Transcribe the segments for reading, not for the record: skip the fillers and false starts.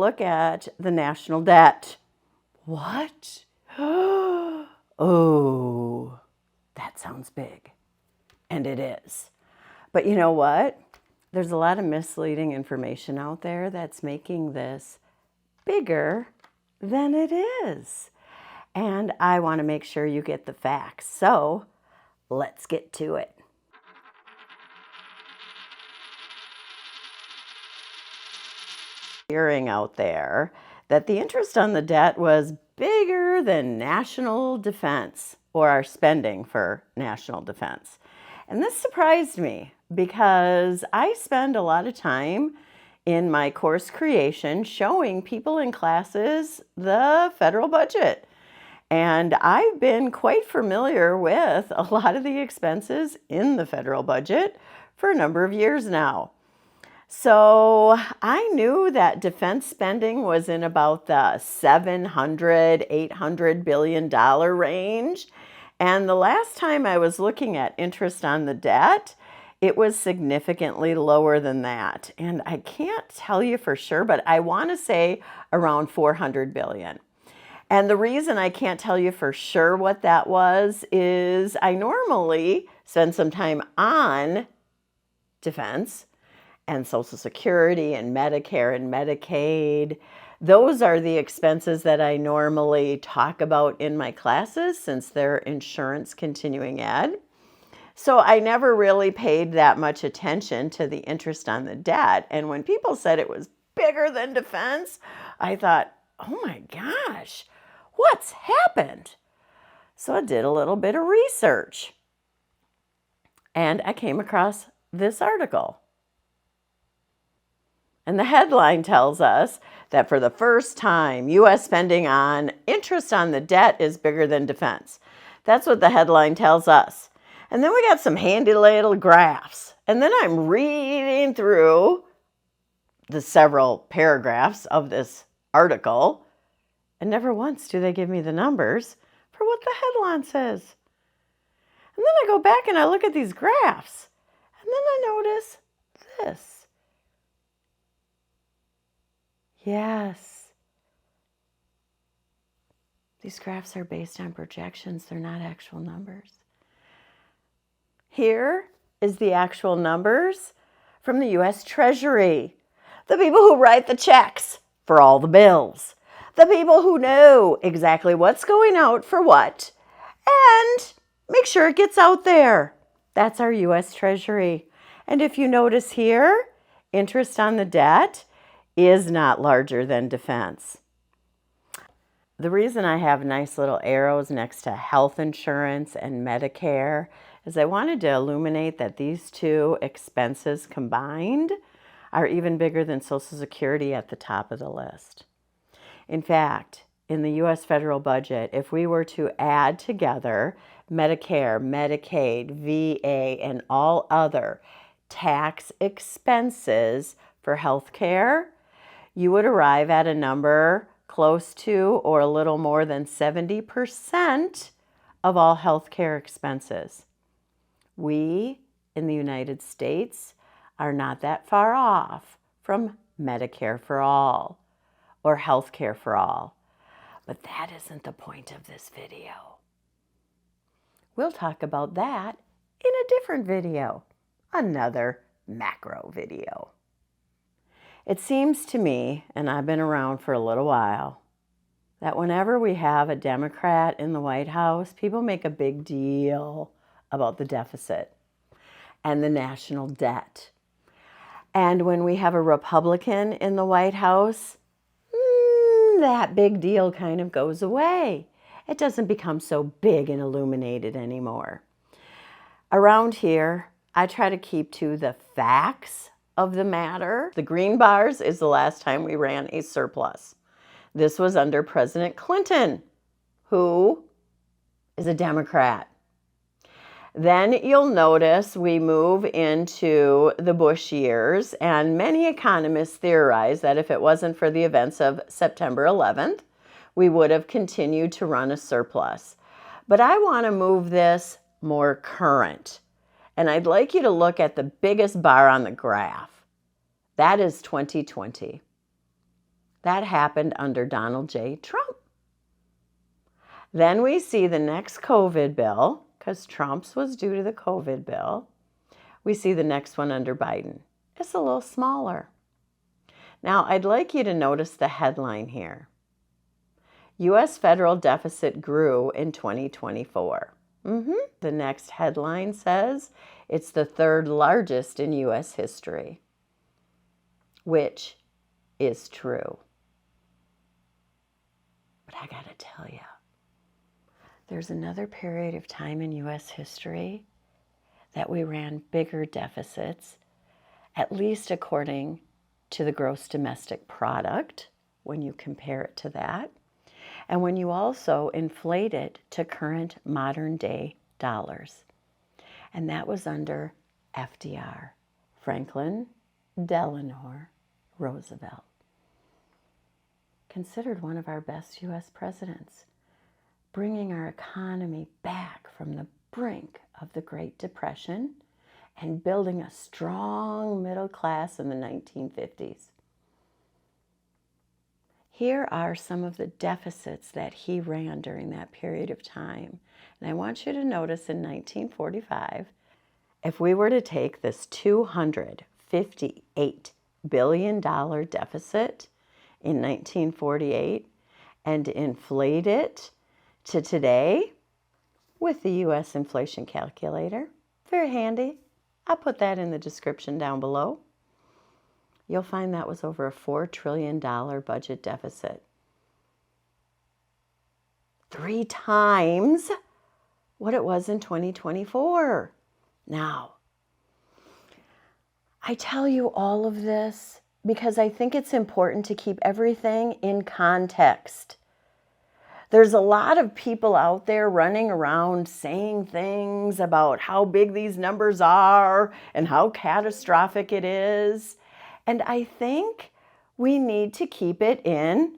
Look at the national debt. What? Oh, that sounds big. And it is. But you know what? There's a lot of misleading information out there that's making this bigger than it is. And I want to make sure you get the facts. So let's get to it. Hearing out there that the interest on the debt was bigger than national defense, or our spending for national defense. And this surprised me because I spend a lot of time in my course creation showing people in classes the federal budget. And I've been quite familiar with a lot of the expenses in the federal budget for a number of years now. So I knew that defense spending was in about the $700, $800 billion range. And the last time I was looking at interest on the debt, it was significantly lower than that. And I can't tell you for sure, but I want to say around $400 billion. And the reason I can't tell you for sure what that was is I normally spend some time on defense and Social Security and Medicare and Medicaid. Those are the expenses that I normally talk about in my classes since they're insurance continuing ed. So I never really paid that much attention to the interest on the debt. And when people said it was bigger than defense, I thought, oh my gosh, what's happened? So I did a little bit of research and I came across this article. And the headline tells us that for the first time, U.S. spending on interest on the debt is bigger than defense. That's what the headline tells us. And then we got some handy little graphs. And then I'm reading through the several paragraphs of this article, and never once do they give me the numbers for what the headline says. And then I go back and I look at these graphs, and then I notice this. Yes. These graphs are based on projections. They're not actual numbers. Here is the actual numbers from the U.S. Treasury. The people who write the checks for all the bills. The people who know exactly what's going out for what and make sure it gets out there. That's our U.S. Treasury. And if you notice here, interest on the debt is not larger than defense. The reason I have nice little arrows next to health insurance and Medicare is I wanted to illuminate that these two expenses combined are even bigger than Social Security at the top of the list. In fact, in the U.S. federal budget, if we were to add together Medicare, Medicaid, VA, and all other tax expenses for health care, you would arrive at a number close to or a little more than 70% of all healthcare expenses. We in the United States are not that far off from Medicare for all or healthcare for all. But that isn't the point of this video. We'll talk about that in a different video, another macro video. It seems to me, and I've been around for a little while, that whenever we have a Democrat in the White House, people make a big deal about the deficit and the national debt. And when we have a Republican in the White House, that big deal kind of goes away. It doesn't become so big and illuminated anymore. Around here, I try to keep to the facts of the matter. The green bars is the last time we ran a surplus. This was under President Clinton, who is a Democrat. Then you'll notice we move into the Bush years, and many economists theorize that if it wasn't for the events of September 11th, we would have continued to run a surplus. But I want to move this more current. And I'd like you to look at the biggest bar on the graph. That is 2020. That happened under Donald J. Trump. Then we see the next COVID bill, because Trump's was due to the COVID bill. We see the next one under Biden. It's a little smaller. Now, I'd like you to notice the headline here. U.S. federal deficit grew in 2024. The next headline says it's the third largest in U.S. history, which is true. But I gotta tell you, there's another period of time in U.S. history that we ran bigger deficits, at least according to the gross domestic product, when you compare it to that, and when you also inflate it to current modern day dollars. And that was under FDR, Franklin Delano Roosevelt. Considered one of our best U.S. presidents, bringing our economy back from the brink of the Great Depression and building a strong middle class in the 1950s. Here are some of the deficits that he ran during that period of time. And I want you to notice in 1945, if we were to take this $258 billion deficit in 1948 and inflate it to today with the U.S. inflation calculator, very handy. I'll put that in the description down below. You'll find that was over a $4 trillion budget deficit. 3 times what it was in 2024. Now, I tell you all of this because I think it's important to keep everything in context. There's a lot of people out there running around saying things about how big these numbers are and how catastrophic it is. And I think we need to keep it in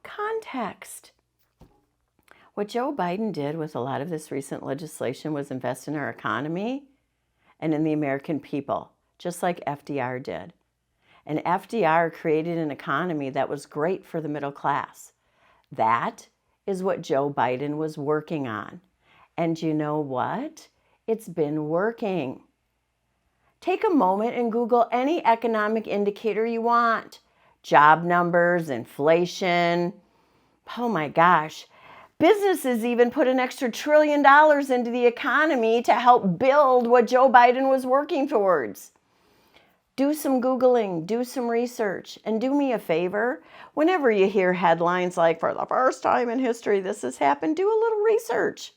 context. What Joe Biden did with a lot of this recent legislation was invest in our economy and in the American people, just like FDR did. And FDR created an economy that was great for the middle class. That is what Joe Biden was working on. And you know what? It's been working. Take a moment and Google any economic indicator you want. Job numbers, inflation. Oh my gosh. Businesses even put an extra $1 trillion into the economy to help build what Joe Biden was working towards. Do some Googling, do some research, and do me a favor. Whenever you hear headlines like, for the first time in history this has happened, do a little research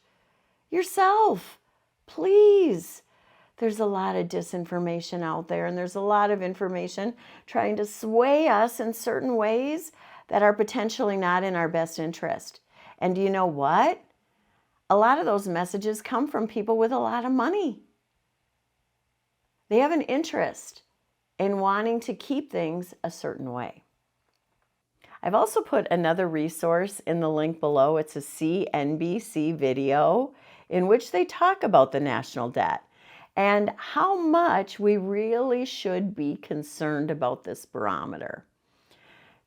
yourself, please. There's a lot of disinformation out there, and there's a lot of information trying to sway us in certain ways that are potentially not in our best interest. And do you know what? A lot of those messages come from people with a lot of money. They have an interest in wanting to keep things a certain way. I've also put another resource in the link below. It's a CNBC video in which they talk about the national debt and how much we really should be concerned about this barometer.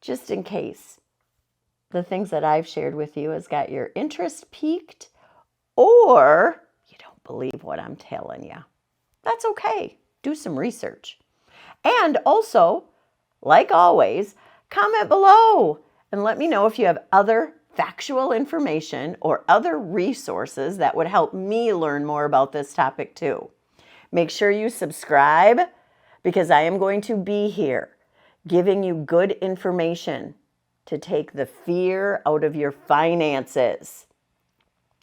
Just in case the things that I've shared with you has got your interest piqued or you don't believe what I'm telling you. That's okay. Do some research. And also, like always, comment below and let me know if you have other factual information or other resources that would help me learn more about this topic too. Make sure you subscribe because I am going to be here giving you good information to take the fear out of your finances.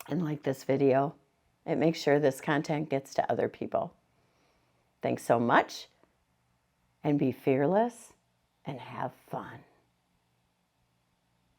And like this video, it makes sure this content gets to other people. Thanks so much, and be fearless and have fun.